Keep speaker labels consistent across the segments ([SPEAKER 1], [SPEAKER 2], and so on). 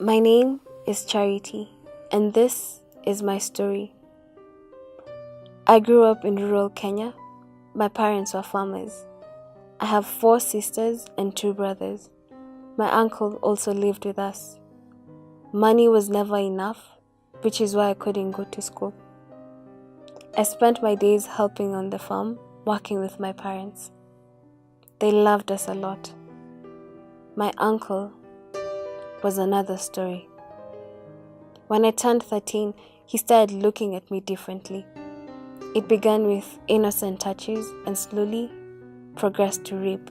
[SPEAKER 1] My name is Charity, and this is my story. I grew up in rural Kenya. My parents were farmers. I have 4 sisters and 2 brothers. My uncle also lived with us. Money was never enough, which is why I couldn't go to school. I spent my days helping on the farm, working with my parents. They loved us a lot. My uncle was another story. When I turned 13, he started looking at me differently. It began with innocent touches and slowly progressed to rape.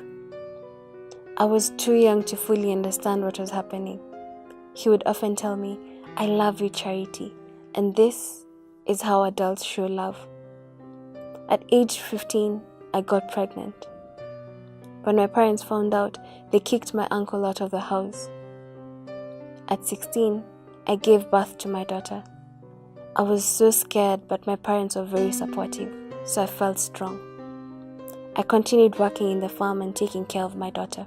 [SPEAKER 1] I was too young to fully understand what was happening. He would often tell me, "I love you, Charity," and this is how adults show love. At age 15, I got pregnant. When my parents found out, they kicked my uncle out of the house. At 16, I gave birth to my daughter. I was so scared, but my parents were very supportive, so I felt strong. I continued working in the farm and taking care of my daughter.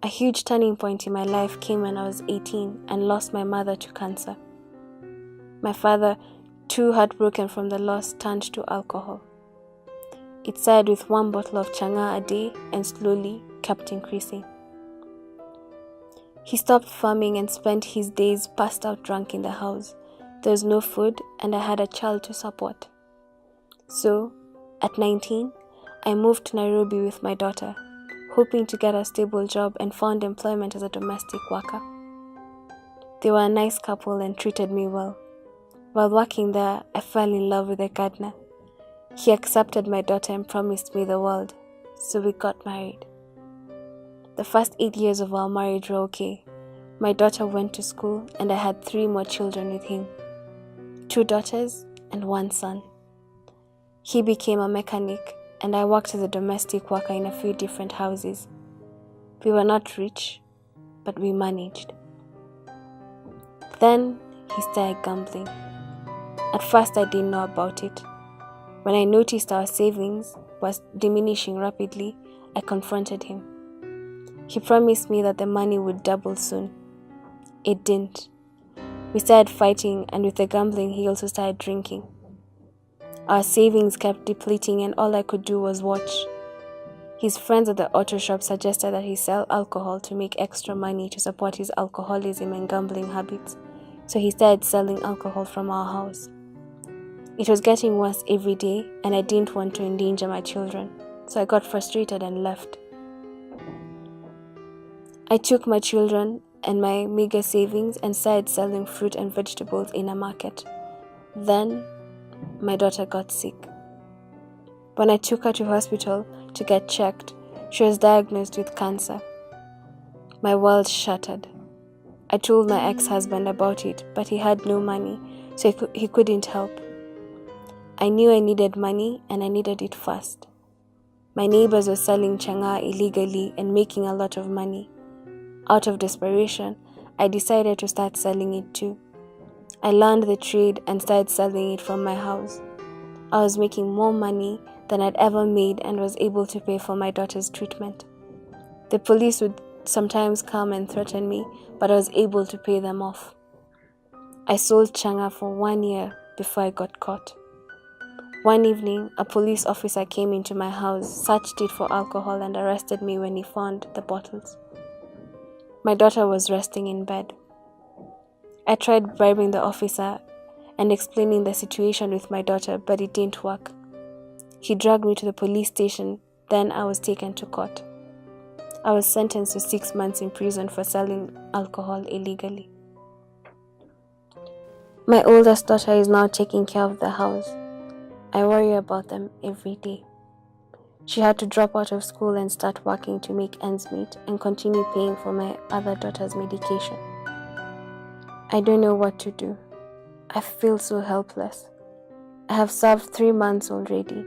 [SPEAKER 1] A huge turning point in my life came when I was 18 and lost my mother to cancer. My father, too heartbroken from the loss, turned to alcohol. It started with 1 bottle of changa a day and slowly kept increasing. He stopped farming and spent his days passed out drunk in the house. There was no food and I had a child to support. So, at 19, I moved to Nairobi with my daughter, hoping to get a stable job, and found employment as a domestic worker. They were a nice couple and treated me well. While working there, I fell in love with a gardener. He accepted my daughter and promised me the world, so we got married. The first 8 years of our marriage were okay. My daughter went to school and I had 3 more children with him, 2 daughters and 1 son. He became a mechanic and I worked as a domestic worker in a few different houses. We were not rich, but we managed. Then he started gambling. At first I didn't know about it. When I noticed our savings was diminishing rapidly, I confronted him. He promised me that the money would double soon. It didn't. We started fighting, and with the gambling, he also started drinking. Our savings kept depleting and all I could do was watch. His friends at the auto shop suggested that he sell alcohol to make extra money to support his alcoholism and gambling habits, so he started selling alcohol from our house. It was getting worse every day and I didn't want to endanger my children, so I got frustrated and left. I took my children and my meager savings and started selling fruit and vegetables in a market. Then, my daughter got sick. When I took her to hospital to get checked, she was diagnosed with cancer. My world shattered. I told my ex-husband about it, but he had no money, so he couldn't help. I knew I needed money and I needed it fast. My neighbors were selling changa illegally and making a lot of money. Out of desperation, I decided to start selling it too. I learned the trade and started selling it from my house. I was making more money than I'd ever made and was able to pay for my daughter's treatment. The police would sometimes come and threaten me, but I was able to pay them off. I sold changa for 1 year before I got caught. One evening, a police officer came into my house, searched it for alcohol and arrested me when he found the bottles. My daughter was resting in bed. I tried bribing the officer and explaining the situation with my daughter, but it didn't work. He dragged me to the police station, then I was taken to court. I was sentenced to 6 months in prison for selling alcohol illegally. My oldest daughter is now taking care of the house. I worry about them every day. She had to drop out of school and start working to make ends meet and continue paying for my other daughter's medication. I don't know what to do. I feel so helpless. I have served 3 months already.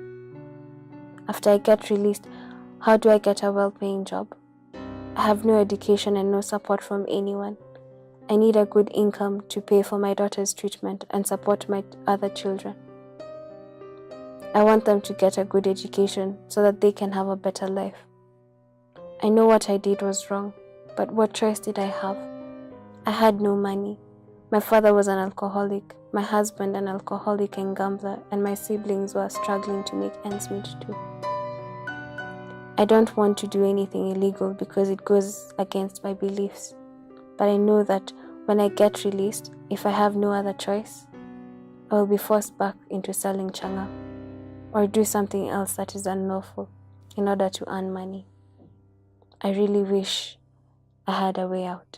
[SPEAKER 1] After I get released, how do I get a well-paying job? I have no education and no support from anyone. I need a good income to pay for my daughter's treatment and support my other children. I want them to get a good education so that they can have a better life. I know what I did was wrong, but what choice did I have? I had no money. My father was an alcoholic, my husband an alcoholic and gambler, and my siblings were struggling to make ends meet too. I don't want to do anything illegal because it goes against my beliefs, but I know that when I get released, if I have no other choice, I will be forced back into selling changa or do something else that is unlawful in order to earn money. I really wish I had a way out.